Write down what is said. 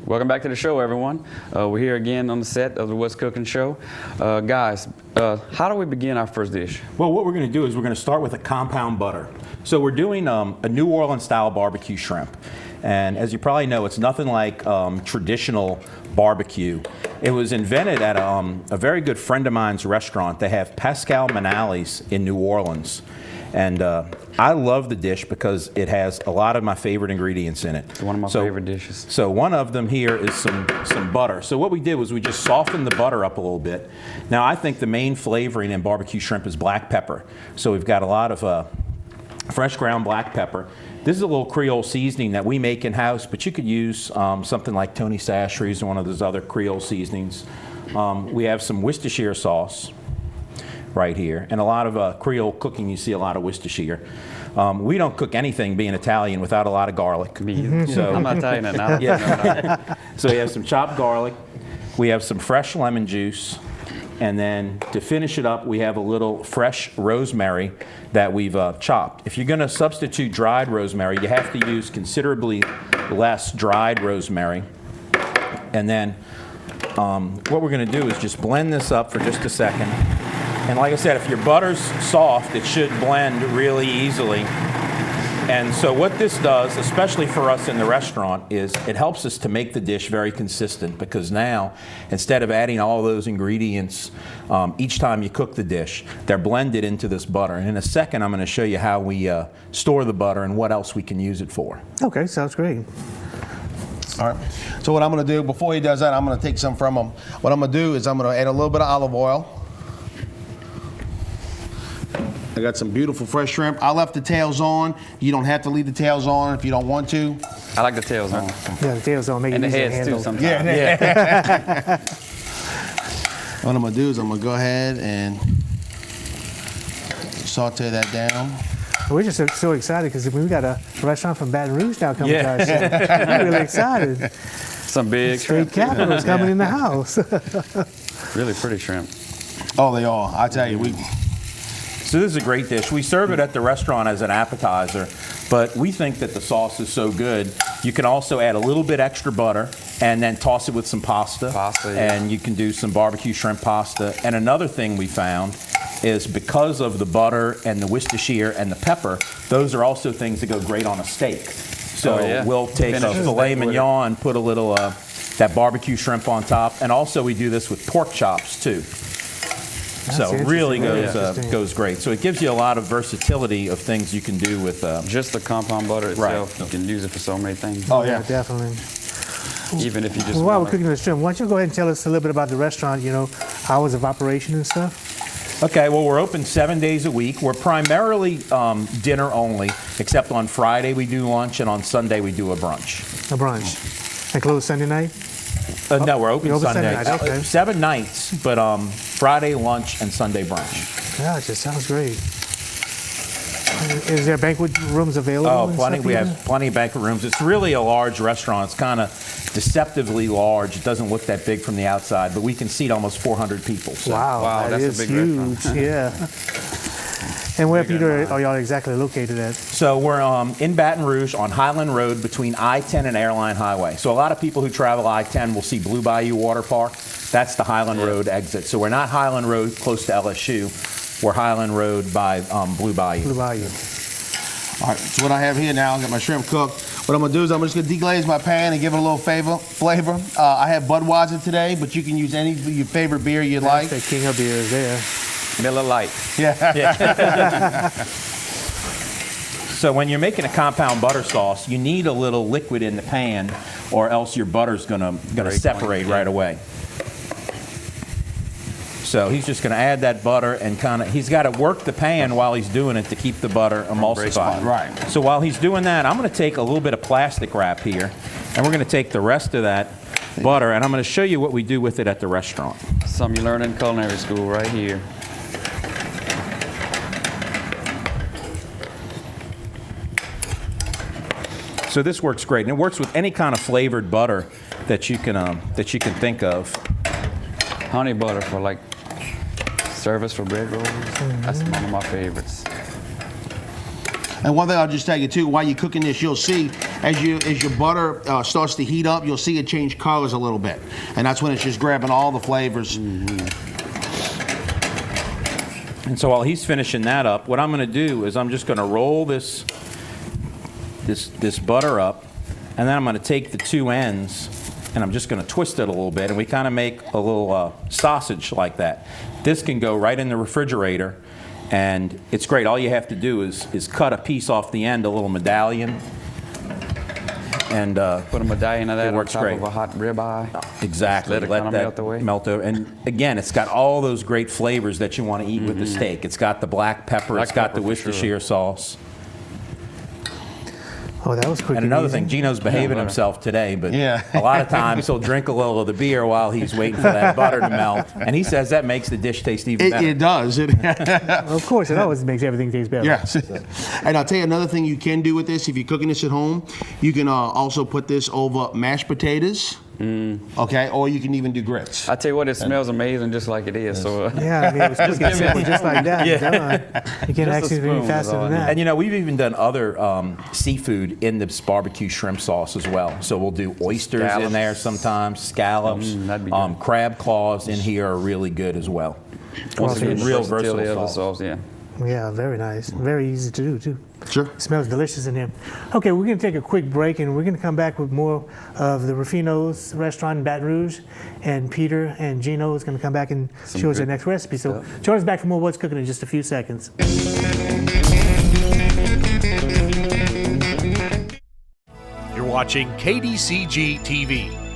Welcome back to the show, everyone. We're here again on the set of the What's Cooking Show. Guys, how do we begin our first dish? Well, what we're going to do is we're going to start with a compound butter. So we're doing a New Orleans style barbecue shrimp. And as you probably know, it's nothing like traditional barbecue. It was invented at a very good friend of mine's restaurant. They have Pascal Manali's in New Orleans. And I love the dish because it has a lot of my favorite ingredients in it. It's one of my favorite dishes. So one of them here is some butter. So what we did was we just softened the butter up a little bit. Now I think the main flavoring in barbecue shrimp is black pepper. So we've got a lot of fresh ground black pepper. This is a little Creole seasoning that we make in-house, but you could use something like Tony Chachere's or one of those other Creole seasonings. We have some Worcestershire sauce right here, and a lot of Creole cooking, you see a lot of Worcestershire. We don't cook anything, being Italian, without a lot of garlic. Me either. So I'm not Italian now. Yeah. So we have some chopped garlic, we have some fresh lemon juice, and then to finish it up, we have a little fresh rosemary that we've chopped. If you're going to substitute dried rosemary, you have to use considerably less dried rosemary. And then what we're going to do is just blend this up for just a second. And like I said, if your butter's soft, it should blend really easily. And so what this does, especially for us in the restaurant, is it helps us to make the dish very consistent, because now, instead of adding all those ingredients each time you cook the dish, they're blended into this butter. And in a second, I'm going to show you how we store the butter and what else we can use it for. Okay, sounds great. All right. So what I'm going to do, before he does that, I'm going to take some from him. What I'm going to do is I'm going to add a little bit of olive oil. I got some beautiful fresh shrimp. I left the tails on. You don't have to leave the tails on if you don't want to. I like the tails on. Yeah, the tails on. Make And it the easy to heads too handle. sometimes. Yeah. What I'm going to do is I'm going to go ahead and saute that down. We're just so excited because we got a restaurant from Baton Rouge now coming to our show. We're really excited. Some big Straight shrimp. capitals coming in the house. Really pretty shrimp. Oh, they are. I tell you, So this is a great dish. We serve it at the restaurant as an appetizer, but we think that the sauce is so good, you can also add a little bit extra butter and then toss it with some pasta. Pasta, yeah. And you can do some barbecue shrimp pasta. And another thing we found is because of the butter and the Worcestershire and the pepper, those are also things that go great on a steak. So we'll take a filet mignon and put a little that barbecue shrimp on top. And also we do this with pork chops too. So it really goes great. So it gives you a lot of versatility of things you can do with just the compound butter itself. Right. You can use it for so many things. Oh, yeah. Definitely. Even if you just While we're cooking the shrimp, why don't you go ahead and tell us a little bit about the restaurant, you know, hours of operation and stuff? Okay, well, we're open 7 days a week. We're primarily dinner only, except on Friday we do lunch, and on Sunday we do a brunch. A brunch. And close Sunday night? No, we're open You're open Sunday. Sunday night, okay. 7 nights, but Friday lunch and Sunday brunch. Gotcha, sounds great. Is there banquet rooms available? Oh, and plenty. stuff We here? have plenty of banquet rooms. It's really a large restaurant. It's kind of deceptively large. It doesn't look that big from the outside, but we can seat almost 400 people. So. Wow, that that's is a big huge. Yeah. And where, Peter, are y'all exactly located at? So we're in Baton Rouge on Highland Road between I-10 and Airline Highway. So a lot of people who travel I-10 will see Blue Bayou Water Park. That's the Highland Road exit. So we're not Highland Road close to LSU. We're Highland Road by Blue Bayou. Blue Bayou. All right, so what I have here now, I got my shrimp cooked. What I'm gonna do is I'm just gonna deglaze my pan and give it a little flavor. I have Budweiser today, but you can use any of your favorite beer you'd like. The king of beers there. Miller Lite. Yeah. So when you're making a compound butter sauce, you need a little liquid in the pan, or else your butter's gonna separate right away. So he's just going to add that butter and he's got to work the pan while he's doing it to keep the butter emulsified. Right. So while he's doing that, I'm going to take a little bit of plastic wrap here, and we're going to take the rest of that butter, and I'm going to show you what we do with it at the restaurant. Something you learn in culinary school right here. So this works great, and it works with any kind of flavored butter that you can think of. Honey butter for like service for bread rolls. That's one of my favorites. And one thing I'll just tell you too, while you're cooking this, you'll see as your butter starts to heat up, you'll see it change colors a little bit, and that's when it's just grabbing all the flavors. And so while he's finishing that up, what I'm going to do is I'm just going to roll this butter up, and then I'm going to take the two ends and I'm just going to twist it a little bit, and we kind of make a little sausage like that. This can go right in the refrigerator, and it's great. All you have to do is cut a piece off the end, a little medallion, and Put a medallion of that on works top great. of a hot ribeye. exactly Let it kinda melt away. melt over. And again, it's got all those great flavors that you want to eat with the steak. It's got the black pepper, Black it's got the pepper for Worcestershire sauce. Oh, that was quick. And another easy. thing, Gino's behaving butter. himself today, but Yeah. a lot of times he'll drink a little of the beer while he's waiting for that butter to melt. And he says that makes the dish taste even better. It does. Of course, it always makes everything taste better. Yes. And I'll tell you another thing you can do with this. If you're cooking this at home, you can also put this over mashed potatoes. Okay, or you can even do grits. I tell you what, it smells amazing just like it is. So Yeah, I mean, it was quick and simple, just like that. Yeah. Done. You can't Just a actually do spoon any is faster all I than need. that. And you know, we've even done other seafood in this barbecue shrimp sauce as well. So we'll do oysters in Scallops. there sometimes, scallops, that'd be good. crab claws in here are really good as well. once Okay. again, Real versatility versatile of the sauce. Yeah. Yeah, very nice. Very easy to do, too. Sure. It smells delicious in here. Okay, we're going to take a quick break, and we're going to come back with more of the Ruffino's restaurant in Baton Rouge. And Peter and Gino is going to come back and show us their good next recipe. So join us back for more What's Cooking in just a few seconds. You're watching KDCG TV.